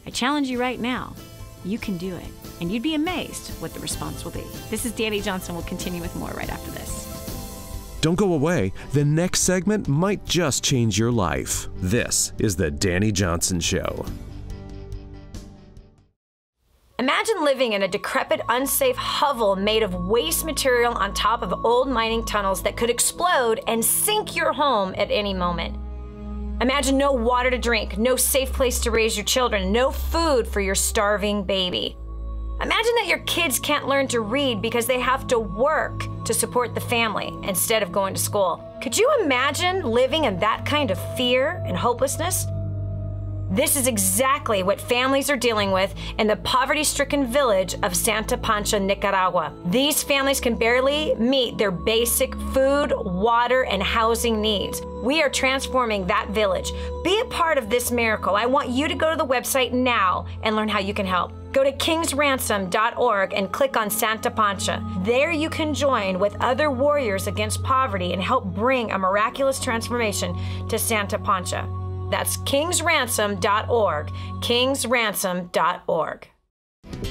I challenge you right now. You can do it. And you'd be amazed what the response will be. This is Dani Johnson. We'll continue with more right after this. Don't go away. The next segment might just change your life. This is the Dani Johnson Show. Imagine living in a decrepit, unsafe hovel made of waste material on top of old mining tunnels that could explode and sink your home at any moment. Imagine no water to drink, no safe place to raise your children, no food for your starving baby. Imagine that your kids can't learn to read because they have to work to support the family instead of going to school. Could you imagine living in that kind of fear and hopelessness? This is exactly what families are dealing with in the poverty-stricken village of Santa Pancha, Nicaragua. These families can barely meet their basic food, water, and housing needs. We are transforming that village. Be a part of this miracle. I want you to go to the website now and learn how you can help. Go to kingsransom.org and click on Santa Pancha. There you can join with other warriors against poverty and help bring a miraculous transformation to Santa Pancha. That's kingsransom.org, kingsransom.org.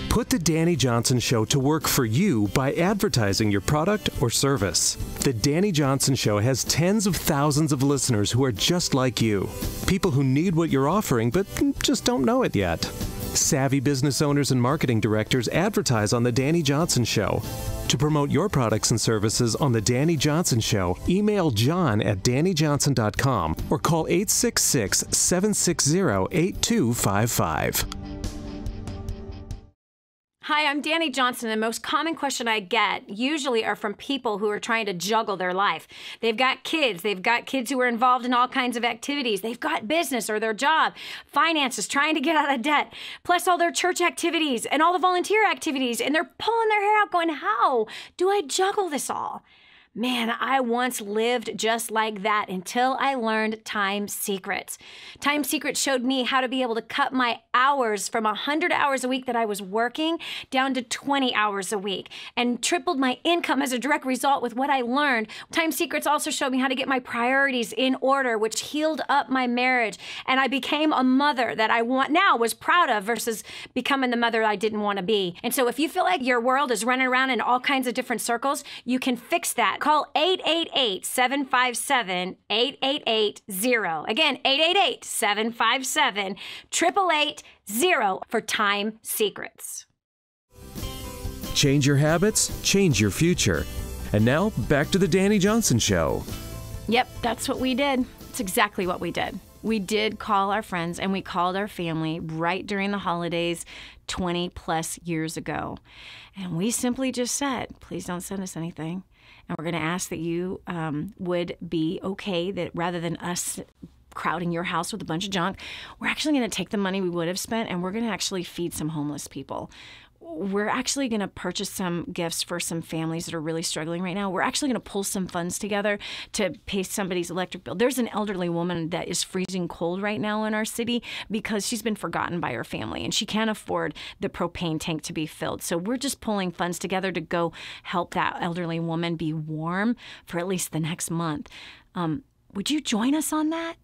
Put the Dani Johnson Show to work for you by advertising your product or service. The Dani Johnson Show has tens of thousands of listeners who are just like you. People who need what you're offering but just don't know it yet. Savvy business owners and marketing directors advertise on The Dani Johnson Show. To promote your products and services on The Dani Johnson Show, email john@danijohnson.com or call 866-760-8255. Hi, I'm Dani Johnson. The most common question I get usually are from people who are trying to juggle their life. They've got kids who are involved in all kinds of activities. They've got business or their job, finances, trying to get out of debt, plus all their church activities and all the volunteer activities, and they're pulling their hair out going, how do I juggle this all? Man, I once lived just like that until I learned Time Secrets. Time Secrets showed me how to be able to cut my hours from 100 hours a week that I was working down to 20 hours a week and tripled my income as a direct result with what I learned. Time Secrets also showed me how to get my priorities in order, which healed up my marriage. And I became a mother that I was proud of versus becoming the mother I didn't want to be. And so if you feel like your world is running around in all kinds of different circles, you can fix that. Call 888-757-8880. Again, 888-757-8880 for Time Secrets. Change your habits, change your future. And now, back to The Dani Johnson Show. Yep, that's what we did. It's exactly what we did. We did call our friends and we called our family right during the holidays 20 plus years ago. And we simply just said, please don't send us anything. And we're going to ask that you would be okay that rather than us crowding your house with a bunch of junk, we're actually going to take the money we would have spent and we're going to actually feed some homeless people. We're actually going to purchase some gifts for some families that are really struggling right now. We're actually going to pull some funds together to pay somebody's electric bill. There's an elderly woman that is freezing cold right now in our city because she's been forgotten by her family and she can't afford the propane tank to be filled. So we're just pulling funds together to go help that elderly woman be warm for at least the next month. Would you join us on that?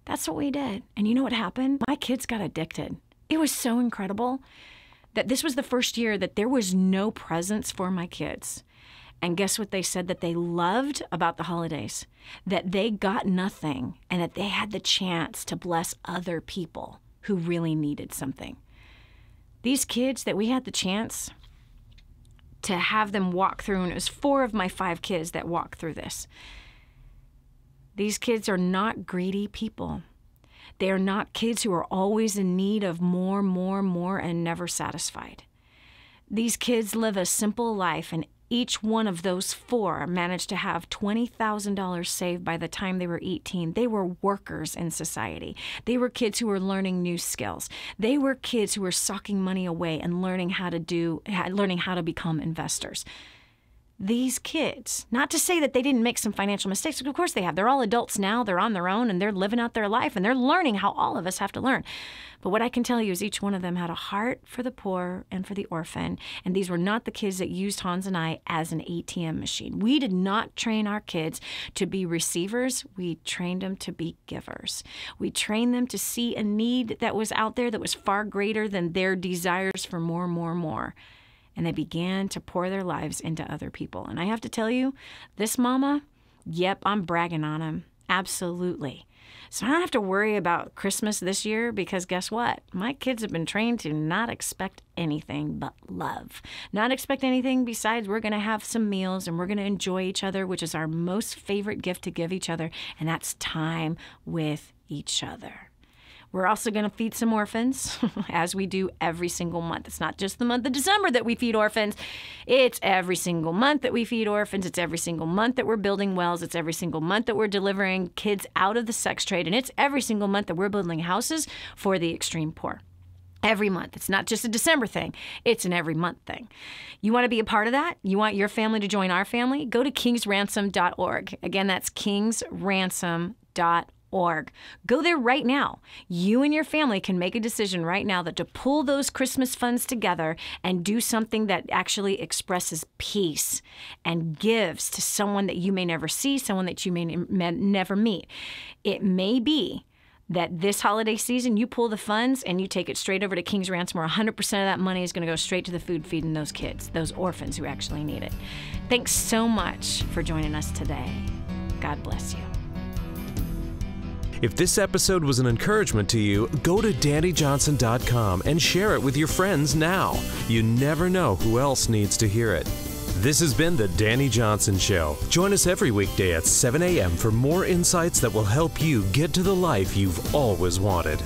That's what we did. And you know what happened? My kids got addicted. It was so incredible that this was the first year that there was no presents for my kids. And guess what they said that they loved about the holidays? That they got nothing and that they had the chance to bless other people who really needed something. These kids that we had the chance to have them walk through, and it was 4 of my 5 kids that walked through this. These kids are not greedy people. They are not kids who are always in need of more, and never satisfied. These kids live a simple life, and each one of those 4 managed to have $20,000 saved by the time they were 18. They were workers in society. They were kids who were learning new skills. They were kids who were socking money away and learning how to become investors. These kids, not to say that they didn't make some financial mistakes, of course they have. They're all adults now, they're on their own, and they're living out their life, and they're learning how all of us have to learn. But what I can tell you is each one of them had a heart for the poor and for the orphan, and these were not the kids that used Hans and I as an ATM machine. We did not train our kids to be receivers, we trained them to be givers. We trained them to see a need that was out there that was far greater than their desires for more. And they began to pour their lives into other people. And I have to tell you, this mama, yep, I'm bragging on him. Absolutely. So I don't have to worry about Christmas this year because guess what? My kids have been trained to not expect anything but love. Not expect anything besides we're going to have some meals and we're going to enjoy each other, which is our most favorite gift to give each other, and that's time with each other. We're also going to feed some orphans, as we do every single month. It's not just the month of December that we feed orphans. It's every single month that we feed orphans. It's every single month that we're building wells. It's every single month that we're delivering kids out of the sex trade. And it's every single month that we're building houses for the extreme poor. Every month. It's not just a December thing. It's an every month thing. You want to be a part of that? You want your family to join our family? Go to kingsransom.org. Again, that's kingsransom.org. Go there right now. You and your family can make a decision right now that to pull those Christmas funds together and do something that actually expresses peace and gives to someone that you may never see, someone that you may never meet. It may be that this holiday season you pull the funds and you take it straight over to King's Ransom, where 100% of that money is going to go straight to the food feeding those kids, those orphans who actually need it. Thanks so much for joining us today. God bless you. If this episode was an encouragement to you, go to DaniJohnson.com and share it with your friends now. You never know who else needs to hear it. This has been The Dani Johnson Show. Join us every weekday at 7 a.m. for more insights that will help you get to the life you've always wanted.